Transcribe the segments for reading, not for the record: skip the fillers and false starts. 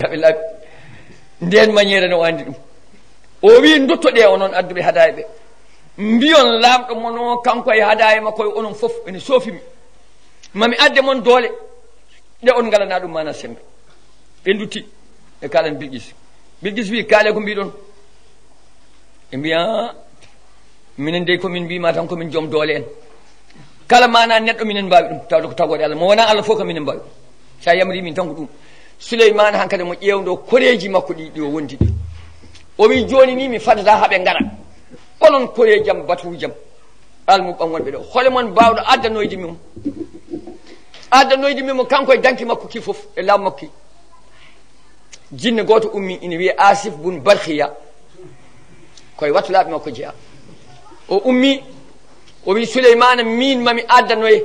kaɓe nden maniére no andi ɗum o wi dottoɗe onon adduɓe hadaye ɓe mbiyon lamɗo mono kanko e hadaye makko e onon fof ene soofimi mami adde mon doole ɗe on galana ɗum mana sembe ɓe dutti e kalan Bilgis wi kaale ko mbiɗon e mbiya minen de komin mbima tan komin joom doole en kala mana neɗɗo minen mbawi ɗum tawde ko tagode Allah mo wona Allah fof kam minen mbawi sa yamri min tan ko ɗum Souleymane hankadi mo ƴewdo koreji makko ɗi o wondi ɗi o wi joni ni mi fadata haaɓe ngara onon kore jam batu jam almu ɓangonɓe ɗo hole mon mbawɗo addanoyde mimo kanko e danki makko ki foof e laamu makko ki jinne goto ummi ina wiye Asif bun Barkhiya koye wattulaɓe makko jeeya o ummi o wi Souleymane min mami addanoye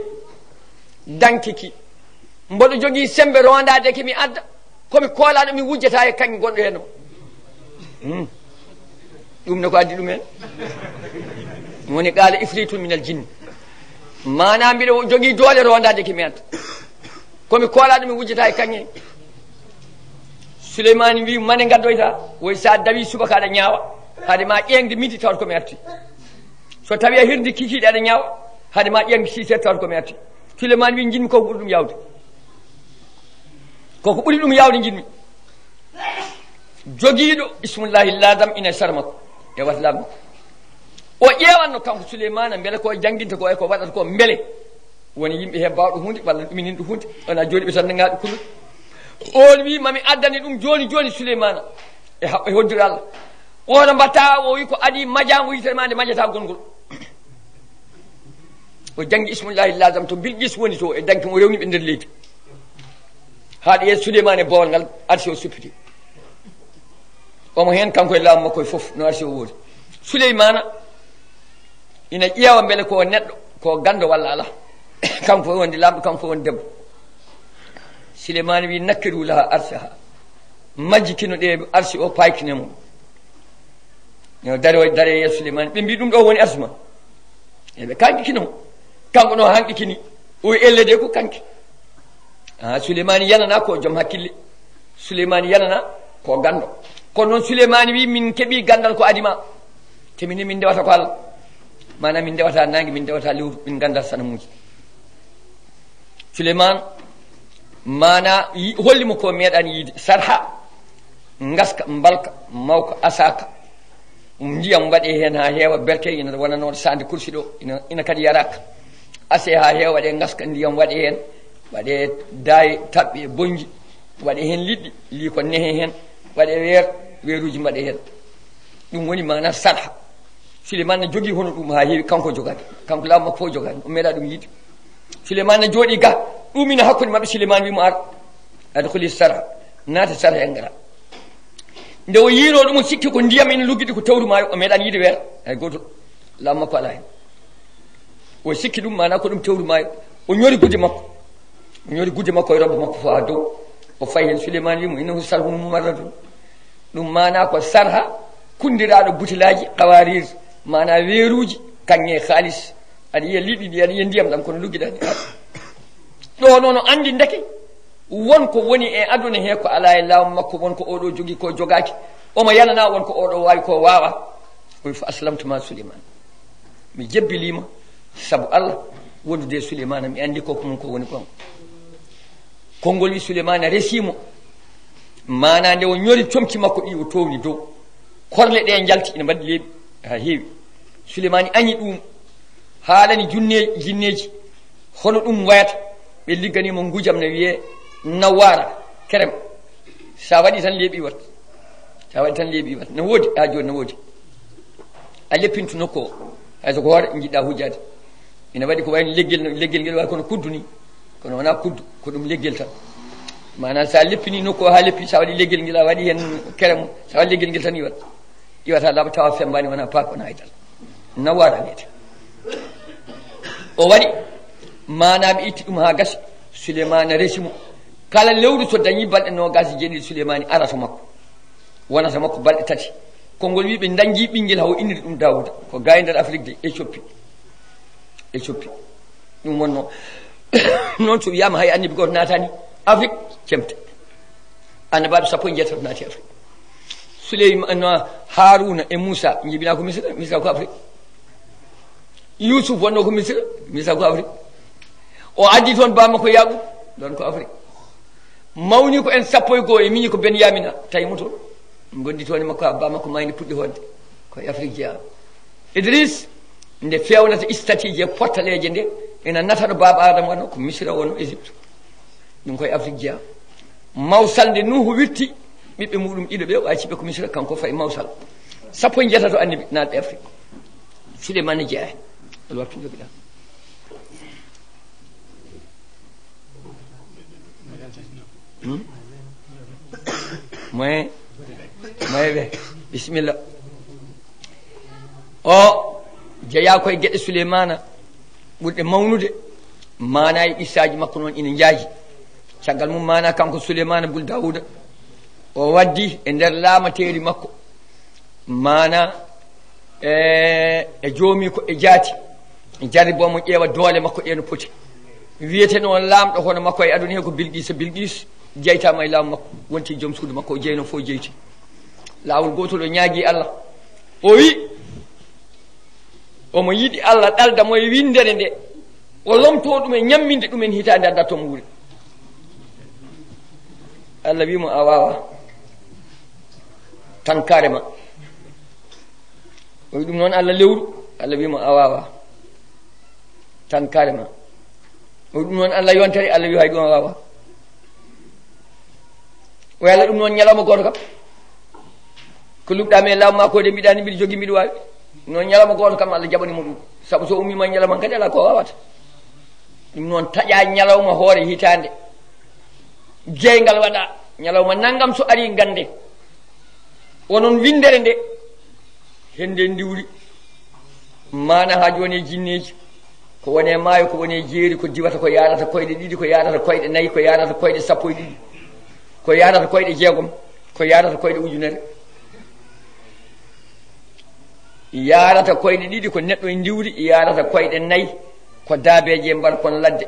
danki ki mboɗo jogui sembe rondade ke mi adda komi koolaɗo mi wujjata e kañƴe gonɗo hen o ɗum ne ko addi ɗumen woni qala ifritun minal jinni mana mbiɗo jogui doole rondade ke mi adda komi koolaɗo mi wujjata e kañƴe Souleymane wi mane gaddoyta woy sa dawi subaka aɗa ñaawa haade ma ƴeŋde midi tawat komi arti so tawi a hirdi kikiɗe aɗa ñaawa haade ma ƴeŋde 6 heures tawat komi arti Souleymane wi jinmi koko ɓuuri ɗum yawde koko ɓuuri ɗum yawde jinmi jogiiɗo bismillahi ladam ina sara makko e watlaɓe makko o ƴeewanno kanko Souleymane beele ko jangguinta ko e ko waɗata ko beele woni yimɓe he mbawɗo hunde walla ɗuminin ɗo hunde wona jooɗi ɓe tan nagaɗo kullu on wi mami addani ɗum joni Souleymane e hoddude Allah oɗo mbatta o wi ko adi majamo yitere ma nde majjata gongol o janggi ismullahi ladam to Bilgis woni to e danki mo rewni ɓe nder leydi haɗa yeeso Souleymane e bowal ngal arsi o suppiti omo hen kanko e laamu makko e foof no arsi o woodi Souleymane ina ƴeewa beele ko neɗɗo ko gando walla ala kanko fof wonde lamɗo kanko fof woni debbo Souleymane wi nakkiru laha arsaha majjikino ɗe arsi o paykinemo dare yeeso Souleymane ɓe mbi ɗum ɗo woni arsuma eɓe kankikinoo kanko no hanqikini o ellede ko kanki Souleymane yanana ko joom hakkille Souleymane yanana ko gando kono noon Souleymane wi min keeɓi gandal ko adima te min dewata ko Allah mana min dewata nangue min dewata lewru min gandal sanamuji Souleymane mana hollimo ko meeɗani yiide sarha gaska mbalka mawka asaka ndiyam waɗe hen ha heewa berke ina wona noon sande kursi ɗo ina kadi yaraka ase ha heewa waɗe gaska ndiyam waɗe hen waɗe daye taɓɓe bonji waɗe hen liɗɗi li ko nehe hen waɗe weeruji mbaɗe hen ɗum woni mana sarha Souleymane ne jogui hono ɗum ha heewi kanko jogani kanko laamu makko fof jogani o meeɗa ɗum yiide Souleymane ne jooɗi ga ɗumina hakkude mabɓe Souleymane wimo ar adkhuli sarha naata sarha e ngara nde o yiino ɗum o sikki ko ndiyam ina luggiɗi ko tawru maayo o meeɗani yiide weera hay goto laamu makko ala hen o sikki ɗum mana ko ɗum tawru maayo o ñori gudde makko e robbo makko fo ha dow o fayi hen Souleymane wimo innahu sarhun mumarradun ɗum mana ko sarha kundiraɗo butilaji qawarir mana weeruji kaŋŋe haalis aɗa yiya liɗɗi ɗi aɗa yiya ndiyam ɗam kono luggiɗani ɗo noon o andi ndeke wonko woni e aduna he ko ala e laamu makko wonko oɗo jogui ko jogaki omo yanana wonko oɗo wawi ko wawa o wi fa aslamtuma Souleymane mi jebbilima saabu Allah wondude Souleymane mi andi koko mum ko woni kon konngol wi Souleymane resimo mana nde o ñori comci makko ɗi o towni dow korle ɗe jalti ina mbaɗi leeɓi ha heewi Souleymane añi ɗum haalani jinneji hono ɗum wayata ɓe ligganimo gujam ne wiye nawara kerem sa waɗi tan leeɓi wat ne woodi ha joni ne woodi a leppintu nokku o hayso ko hoore jiɗɗa hujjade ina waɗi ko wayno leggel ngel wawi kono kuddu ni kono wona kuddu ko ɗum leggel tan manam sa leppini nokku o ha leppi sa waɗi leggel ngel a waɗi hen kerem sa waɗi leggel ngel tan iwata laaɓa tawa fembani wona paak wona haydal nawara wiyete o waɗi manaɓe itti ɗum ha gasi Souleymane resimo kala lewru so dañi balɗe nogas jeeɗiɗi Souleymane arata makko wonata makko balɗe tati konngol wi ɓe dañji ɓinguel haw inniri ɗum Dawouda ko ga e nder Afrique de Éthiopie ɗum wonno noon so wiyama hay annabi goto natani Afrique cemte annabaɓe sappo e jeetato naati afrique souleymana haruna e moussa jibina ko misra ko afrique yousuf wonno ko misra ko afrique o addi toon bamma ko yaaɓu ɗon ko afrique mawni ko en sappo e goho e miñi ko ben yamina tawi mo toon gondi toon e makko bamma ko mayde puɗɗi hodde koye afrique jeeya idris nde fewnata statije e portaleje nde ena natano baba adama wano ko misra wonno égypte ɗum koye afrique jeeya mawsal nde nuhu wirti ɓiɓɓe muɗum ɗiɗo ɓe waciɓe ko misra kanko fayi mawsal sappo e jeetato annabi natɓe afrique souleymane jeeya ala wattu jogiɗa moyen ɓe bisimilla o jeeya koye gueɗe souleymana ɓurɗe mawnude mana e qissaji makko noon ina jaaji caggal mum mana kanko souleymana bul dawouda o waddi e nder laamateri makko mana e joomi ko e jaati jarribomo ƴeewa doole makko ƴeeno poti wiyete noon laamɗo hono makko e aduna he ko bilqis jeytama e laamu makko wonti joom suudu makko o jeyno fof jeyti laawol gotol o ñaagui allah o wi omo yiɗi allah ɗaldamo e windere nde o lomto ɗum e ñamminde ɗumen hitande adda tomo wuuri allah wimo a wawa tankare ma o wi ɗum noon allah lewru allah wimo a wawa tankare ma o wi ɗum noon allah yontere allah wi hay ɗum a wawa o allah ɗum noon ñalawma goto kam ko luɓɗami e laamu ma ko de mbiɗani mbiɗa jogui mbiɗa wawi noon ñalawma goto kam allah jaɓanimo ɗum saabu so ummima ñalawma kadi ala ko wawata ɗum noon taƴa ñalawma hoore hitande jeygal waɗa ñalawma naggam so ari gande onon windere nde hende ndiwri mana ha joni e jinneji ko wone maayo ko wone jeeri ko diwata ko yarata koyɗe ɗiɗi ko yarata koyɗe nayyi ko yarata koyɗe sappo e ɗiɗi ko yarata koyɗe jeegom ko yarata koyɗe ujunere yarata koyɗe ɗiɗi ko neɗɗo e ndiwri yarata koyɗe nayyi ko daabeje mbar kon ladde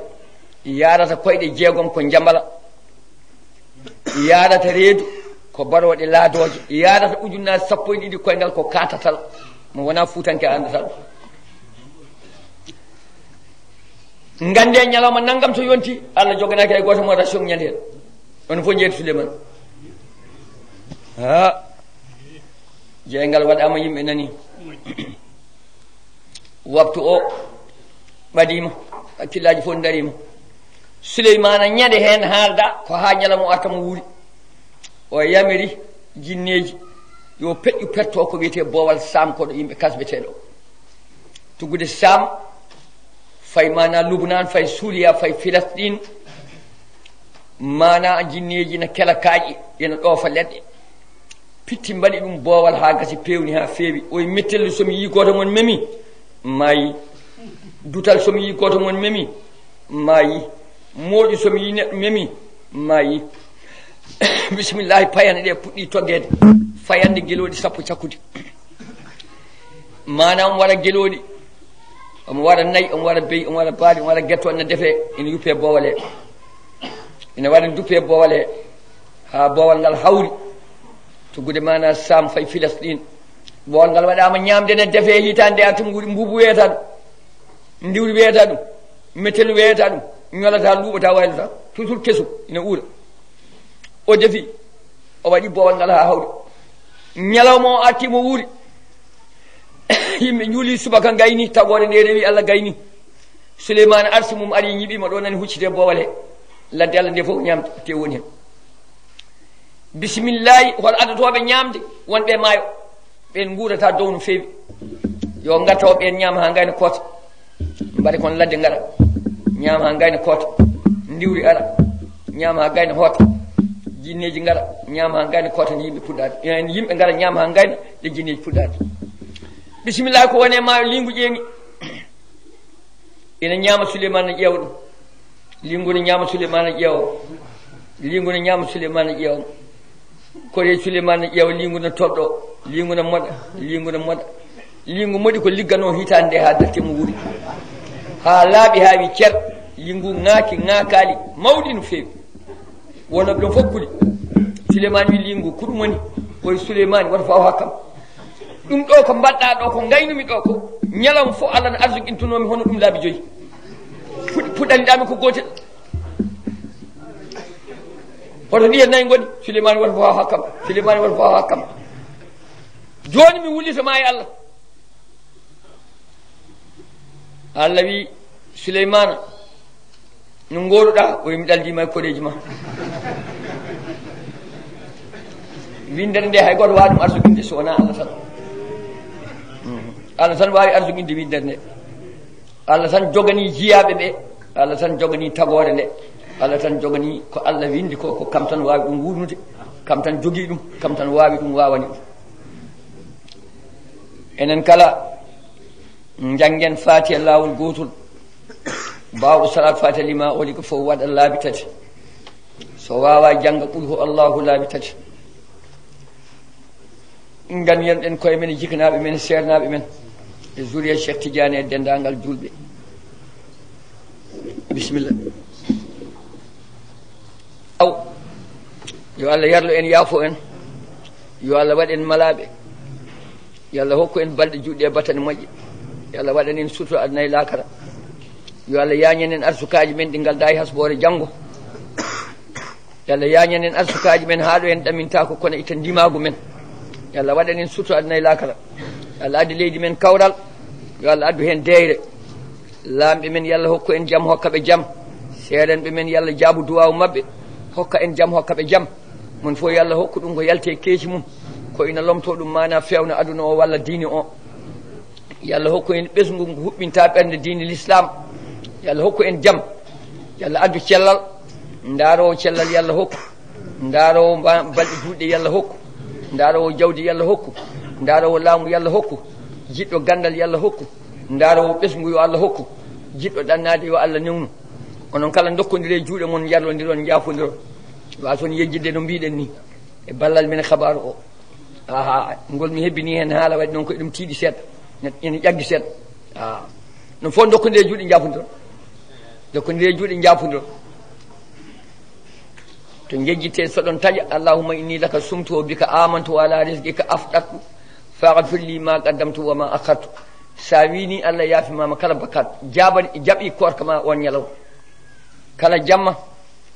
yarata koyɗe jeegom ko jambala yarata reedu ko baroɗe laadoje yarata ujunnaje sappo e ɗiɗi koyngal ko katatal mo wona fuutanke andatal gande ñalawma naggam so yonti allah joganaki hay goto mo ration ñande hen on fof jeeyta souleymane ha jeygal waɗama yimɓe nani waktu o ɓadima hakkillaji fof darima souleymana ñande hen haalda ko ha ñalawma o arta mo wuuri o yamiri jinneji yo peƴƴu petto ko wiyete boowal sam koɗo yimɓe kasbeteɗo tuggude sam fay mana lubnan fay suuriya fay philistine mana jinneji na kela kaaƴi ena ɗoofa leɗɗe pitti mbaɗi ɗum boowal ha gasi pewni ha feewi oye mettelle somi yi goto mon memi mayi dutal somi yi goto mon memi mayi mooƴu somi yi neɗɗo memi mayi bisimillahi payane ɗe puɗɗi toggede fayande gueloɗi sappo cakkude mana omo waɗa gueloɗi omo waɗa nayyi omo waɗa beyi omo waɗa baali omo waɗa guetto ne deefe ina yuppe boowal he ina waɗa duppe boowal he ha boowal ngal hawri tuggude mana sam fay philistine boowal ngal waɗama ñamde ne deefe hitande artum guuri mbubu weyata ɗum ndiwri weyata ɗum mettelu weyata ɗum ñolata luuɓata waylata toujours kesu ina uura o defi o waɗi boowal ngal ha hawri ñalawma o artimo wuuri yimɓe juuli subaka gayni tagore nde rewi allah gayni souleymane arsi mum ari ñiɓima ɗo nani huccite boowal he ladde allah nde fof ñamde te woni hen bisimillahi hol adatoɓe ñamde wonɓe maayo ɓen guurata dow no feewi yo garta o ɓen ñama ha gayna koota mbaɗa kon ladde gara ñama ha gayna koota ndiwri ara ñama ha gayna hoota jinneji gara ñama ha gayna koota ne yimɓe puɗɗade yimɓe gara ñama ha gayna ɗe jinneji puɗɗade bisimillahi ko wone maayo lingu ƴeeŋi ina ñama souleymane ne ƴeewa ɗum lingu ne ñama souleymane ne ƴeewa lingu ne ñama souleymane ne ƴeewa kore souleymane ne ƴeewa lingu ne toɗɗo lingu ne moɗa lingu ne moɗa lingu moɗi ko liggano hitande nde ha dartemo wuuri ha laaɓi ha wi cer lingu ŋaaki ŋaakali mawɗi no feewi wonoɓe ɗon fof kuli Souleymane wi lingu ko ɗum woni koye Souleymane woto faw hakkam ɗum ɗo ko mbaɗɗa ɗo ko gaynumi ɗo ko ñalawma fof Allah no arsukintunomi hono ɗum laabi 5 puɗɗaniɗami ko gotel hoto ɗi hen nayyi goni Souleymane woto faw hakkam Souleymane woto faw hakkam joni mi wullitoma e Allah Allah wi Souleymane no goɗuɗa o wi mi ɗaldima e koɗeji ma windere nde hay goto wawi ɗum arsuginde so wona Allah tan Allah tan wawi arsuginde windere nde Allah tan jogani jiyaɓe ɓe Allah tan jogani tagore nde Allah tan jogani ko Allah windi ko kam tan wawi ɗum wurnude kam tan jogui ɗum kam tan wawi ɗum wawani ɗum enen kala janggen fatiha lawol gotol bawɗo salat fatiha lima oli ko fof waɗa laabi 3 so wawa jangga qul hu Allahu laabi 3 ganyen ɗen koye men jikanaɓe men sernaɓe men e zuriya Cheikh Tidiane e dendagal julɓe bisimilla aw yo Allah yarlo en yaafo en yo Allah waɗ en malaɓe yo Allah hokku en balɗe juɗɗe e batane moƴƴe yo Allah waɗan en sutura aduna e lakara yo Allah yañen en arsukaji men ɗi galda e hasbore janggo yo Allah yañen en arsukaji men haaɗo en ɗaminta ko kono ita ndimagu men yo Allah waɗan en sutura aduna e lakara yo Allah addu leydi men kawral yo Allah addu hen deyre lamɓe men yo Allah hokku en jaam hokka ɓe jaam seerenɓe men yo Allah jaabu duwawu mabɓe hokka en jaam hokka ɓe jaam mon fof yo Allah hokku ɗum ko yalte keeci mum ko ina lomto ɗum mana fewna aduna o walla diine o yo Allah hokku en ɓesgu ngu huɓɓinta ɓernde diine l'islam yo Allah hokku en jaam yo Allah addu cellal ndarowo cellal yo Allah hokku ndarowo balɗe juɗɗe yo Allah hokku ndarowo jawdi yo Allah hokku ndarowo laamu yo Allah hokku jiɗɗo gandal yo Allah hokku ndarowo ɓesgu yo Allah hokku jiɗɗo ɗannade yo Allah newnu onon kala dokkodire juuɗe mon jarlodiron jafodiron wason yejjidde no mbiɗen ni e ballal men habaru o ngol mi hebbini hen haala waɗi noon ko ɗum tiiɗi seeɗa ene ƴaggi seeɗa non fof dokkodire juuɗe jafodiron dokkodire juuɗe jafodiron to jejjite soɗon taƴa allahumma inni laka sumtu wa bika amantu wa ala rizqika afɗatu faghfir li ma qaddamtu wa ma akhartu sa wini Allah yaafimama kala bakkat jaɓi korka ma on ñalaw kala jamma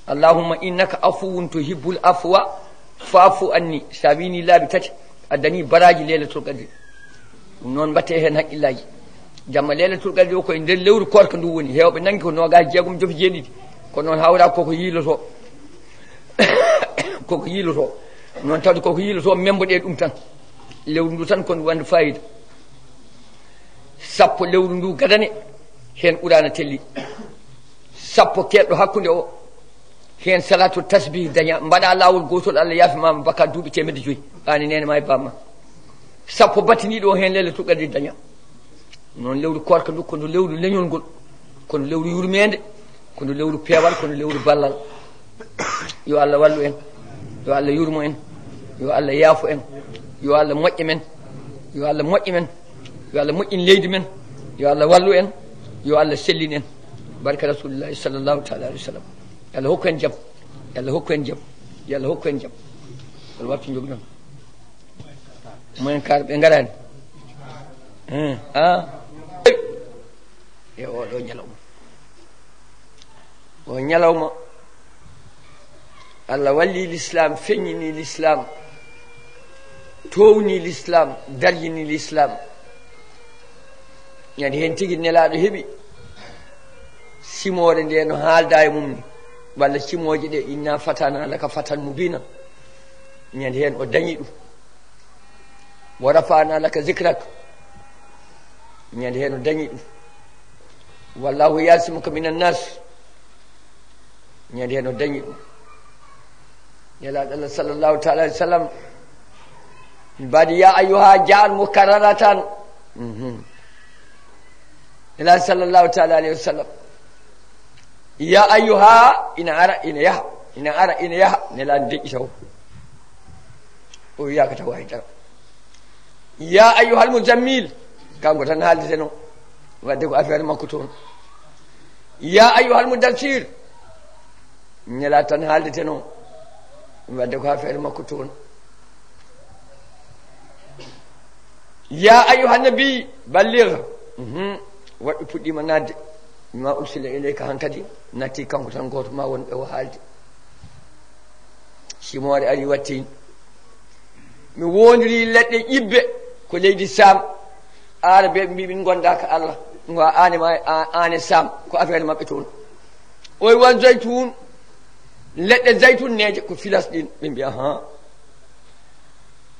allahumma innaka afuwun tuhibbul afwa faafu anni sa wini laabi 3 addani baraji leylatul qadri ɗum noon mbatte hen haqqillaji jamma leylatul qadri o koye nder lewru korka ndu woni hewɓe nangi ko nogas jeegom jofi jeeɗiɗi ko noon hawra koko yiiloto koko yiiloto noon tawde koko yiiloto memboɗe ɗum tan lewru ndu tan kono wande fayida sappo lewru ndu gadane hen ɓurana telli sappo keɗɗo hakkude o hen salatu tasbih daña mbaɗa lawol gotol Allah yaafimama baka duuɓi 100 ɓani nene ma e bamma sappo battiniɗo o hen leylatul qadri daña noon lewru korka ndu kono lewru leñol ngol kono lewru yurmede kono lewru peewal kono lewru ballal yo Allah wallu en yo Allah yurmo en yo Allah yaafo en yo Allah moƴƴe men yo Allah moƴƴi men yo Allah moƴƴin leydi men yo Allah wallu en yo Allah sellin en barka rasulillahi sallllahu taala alih wa sallam yo Allah hokku en jaam yo Allah hokku en jaam yo Allah hokku en jaam wala waftu jogi noon moyen kar ɓe garani e oɗo ñalawma o ñalawma Allah walli l'islam feññini l'islam towni l'islam darjini l'islam ñande hen tigui nelaɗo heeɓi simore nde no haalda e mum ni walla simoje ɗe inna fatana laka fatan mubina ñande hen o dañi ɗum wa rafana laka zicrak ñande hen o dañi ɗum wallahu yasimuka minan nas ñande hen o dañi ɗum nelaɗo Allah sallllahu taala alih w sallam mbaɗi ya ayuha jaan mukarraratan nelaɗo sallllahu taala alayhi wa sallam ya ayuha ina ara ina yaha ina ara ina yaha nelaɗo deƴƴi taw o wiyaka taw haydara ya ayuha almuzammil kanko tan haaldete noon wadde ko affaire makko toon ya ayuha almudassir nelaɗo tan haaldete noon wadde ko ha feere makko toon ya ayuha nabi balligh waɗɗo puɗɗima nadde ma ursila ilayka hankadi natti kanko tan goto ma wonɓe o haalde simore ari wattini mi wondiri leɗɗe ƴibbe ko leydi Sam arabe mbi min gondaka Allah ngo ane ma ane Sam ko affaire mabɓe toon oy wan zaytun leɗɗe zaytun neje ko Filastin ɓe mbi aha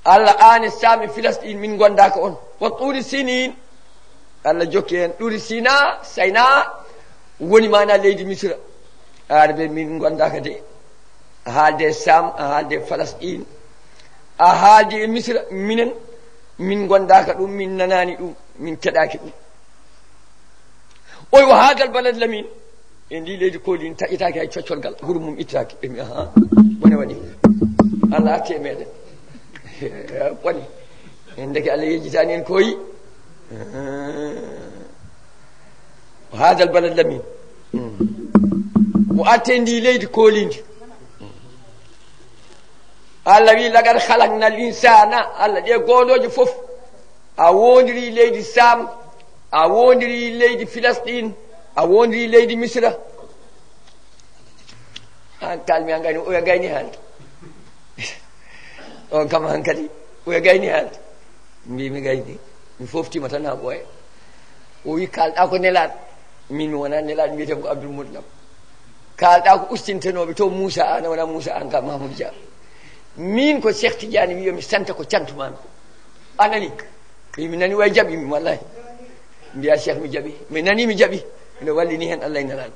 Allah ane Sam e Filastin min gondaka on wa turi sinin Allah jokki hen ɗuri Sina Sayna woni mana leydi Misra arabe min gondaka de a haalde Sam a haalde Filastin a haalde e Misra minen min gondaka ɗum min nanani ɗum min keɗaki ɗum oy wa hadal balad lamin e ndi leydi kolin taƴitaki hay coccolgal huru mum ittaki ɓe mi aha wone waɗi Allah atte meɗen woni en deke Allah yejjitani en koyi wa hadal balad lamin mo atte ndi leydi kolindi Allah wi lagar khalaqna al-insana Allah de godoje fof a wondiri leydi Sam a wondiri leydi Filastin a wondiri leydi Misra an kalmi an gani o gayni hande on kam hankadi o gayni hande mi gayni mi foftima tan ha boye o wi kalda ko nelat min wona nelat mi tem ko Abdul Muttalib kalda ko ustintenobe to Musa ana wona Musa an kam Mahmoud Dia min ko Cheikh Tidiane mi yomi santa ko cantumami anani mi nani way jaɓi mi wallahi mbiya Cheikh mi jaɓi mi nani mi jaɓi ene wallini hen Allah ina lan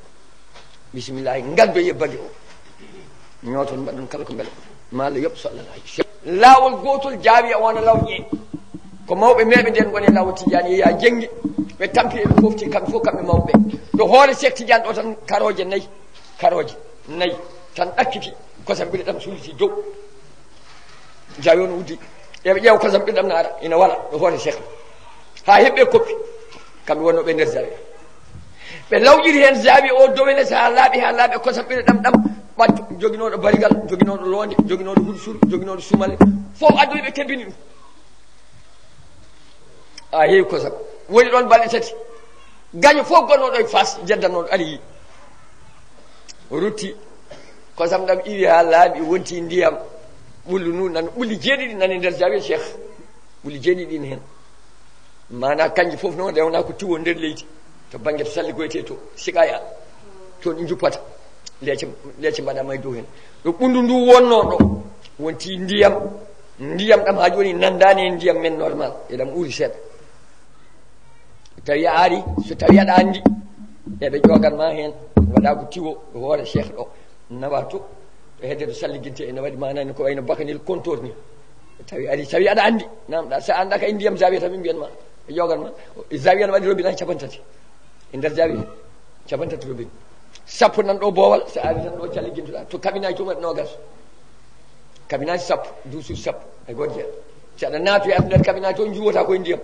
bismillah ngaddo yebbade o ñoton mbaɗon kala ko beele ma Allah yoɓ so Allah laji lawol gotol jaawi e wona lawƴe ko mawɓe meɓe nden goni lawol Tidiane yeeya jengi ɓe tampi eɓe fofti kamɓe fof kamɓe mawɓe ɗo hoore Cheikh Tidiane ɗo tan karoje nayyi tan ɗakkiti kosam ɓiɗe ɗam suliti dow jawi on uddi eɓe ƴeewa kosam ɓiɗe ɗam naara ina wala ɗo hoore Cheikh ha heɓɓe koppi kamɓe wonnoɓe nder zawi ɓe lawƴiri hen zawi o dowene so ha laaɓi kosam ɓiɗe ɗam ɓatto joguinoɗo barigal joguinoɗo londe joguinoɗo huɗsuru joguinoɗo sumale fof addoyi ɓe kebbini ɗum a heewi kosam woni ɗon balɗe tati gaño fof gonnoɗo e Fass jeddannoɗo ari yi rutti kosam ɗam iwi ha laaɓi wonti ndiyam ɓullu nu nan ɓulli jeeɗiɗi nani nder jawi Cheikh ɓulli jeeɗiɗi ne hen mana kanji fof noon rewna ko tiwo nder leydi to banggue to salli goyete to sikaya toon ɗi juppata leece mbaɗama e dow hen ɗo ɓundu ndu wonno ɗo wonti ndiyam ɗam ha joni nandani e ndiyam men normal eɗam ɓuuri seeɗa tawi a ari so tawi aɗa andi eɓe ƴoganma hen waɗa ko tiwo ɗo hoore Cheikh ɗo nawa to hedde to salliginte ene waɗi manani ko wayno bakanil compteur ni tawi aɗa andi namɗa sa anda ka e ndiyam zawiya tan ɓe mbiyanma e ƴoganma zawiya ne waɗi robinet capantati e nder zawiya capantati robinet sappo nan ɗo boowal so ari tan ɗo calligintoɗa to kabinaji tum waɗi nogas kabinaji sappo duusuji sappo e godjeeɗa si aɗa naatoy ar nder kabinaji to juwota koye ndiyam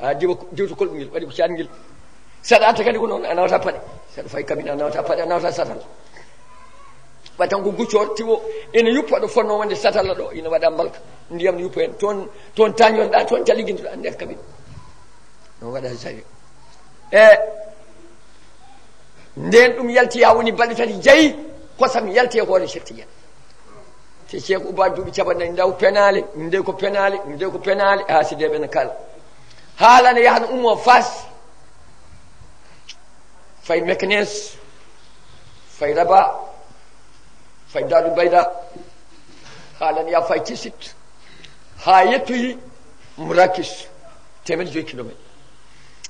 a diwto kolɓugel waɗi ko catguel saɗa atta kadi ko noon a nawata paɗe saɗa fayi kabina a nawata paɗe a nawata satal ɓay tan ko guccor tiwo ene yuppa ɗo fonno wonde satalla ɗo ina waɗa mbalka ndiyam ne yuppa hen toon tañotoɗa toon calligintoɗa nder kabine on waɗa sawi nden ɗum yalti ha woni balɗe tati jayi kosam yalti e hoore Cheikh Tidiane te Cheikh ubaji duuɓi capanɗe ndaw penale nde ko penale hasideɓe ne kala haalane yahana ummo Fass fay Meknes fay Raba fay Darou Bayda haalane ya fay Tisit ha yettoyi Mourakis 5 kilométre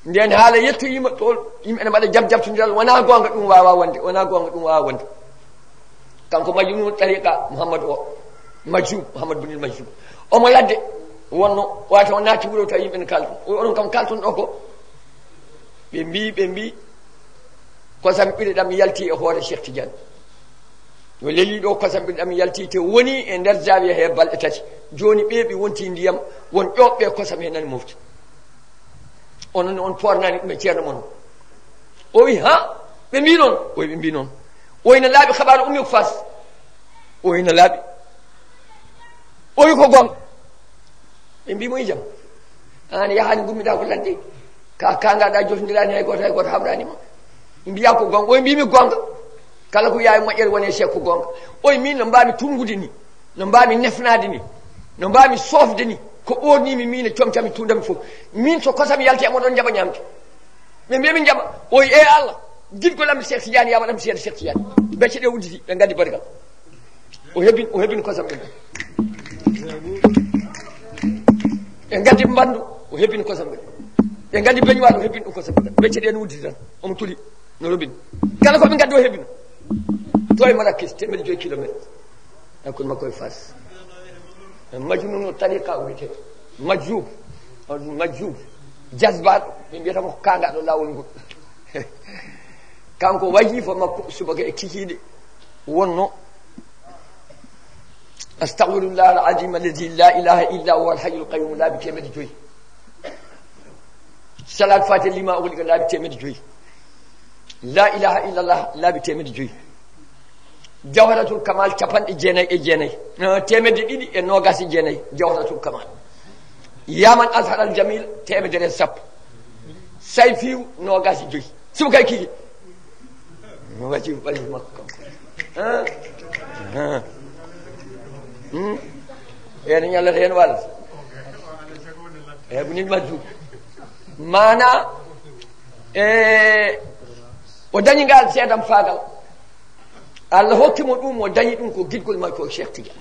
nden haala yettoyima ɗo yimɓe ene mbaɗa jabjabtodiral wona gonga ɗum wawa wonde kanko majnun tariqa Mouhamadou o Mouhamadou Bounil Majjoub omo ladde wonno wata o naati wuuro taw yimɓe ne kalton onon kam kalton ɗo ko ɓe mbi kosam ɓiɗe ɗam yalti e hoore Cheikh Tidiane yo leli ɗo kosam ɓiɗe ɗam yalti te woni e nder jawiya he balɗe tati joni ɓeeɓi wonti ndiyam won ƴoɓɓe kosam he nani mofti onon on pornani ɗum e ceerno mon o wi ha ɓe mbi noon ɓe mbi noon oyno laaɓi habaru ummi ko Fass oyno laaɓi o wi ko gonga ɓe mbimo i jam an yahani gummida ko ladde ka kangaɗa joftodirani hay goto haɓranima mbiya ko gonga oye mbimi gonga kala ko yawi moƴƴere woni e sekko gonga oye min no mbami tungude ni no mbami nefnade ni no mbami sofde ni ko ɓornimi min e comtami tundami fof min so kosam yalte moɗon jaɓa ñamde ɓe mbiyami jaɓa oye Allah guidgolam Cheikh Tidiane yawaɗam seeɗa Cheikh Tidiane becce ɗe udditi ɓe gaddi barigal o heɓini kosam ɗum ɓe gaddi mbandu o heɓini kosam ɗum ɓe gaddi beñuwaɗo o heɓini ɗum kosam ɗum becce ɗe no udditi tan omo tuli no robini kala koɓe gaddi o heɓino to e Marrakech 5 kilométre hakkude makko e Fass majnunu tariqa o wiyete majjub jasbaɗo ɓe mbiyatamo ko kangaɗo lawol ngol kanko wajifa makko subaka e kikiɗe wonno astahfirullah alazim alladi la ilaha illa huwa alhayyul qayyum laabi 5 salat fati lima ogolika laabi 5 la ilaha illallah laabi 5 jawharatul kamal capanɗe jeenayyi e jeenayyi 229 jawharatul kamal yaman ashar al jamil 110 sayfiu 25 subakay kiki waji ɓalli makko ene ñallata hen walla e ɓunin majju mana o dañi ngal seedam faagal Allah hokkimo ɗum o dañi ɗum ko guidgol makko Cheikh Tidiane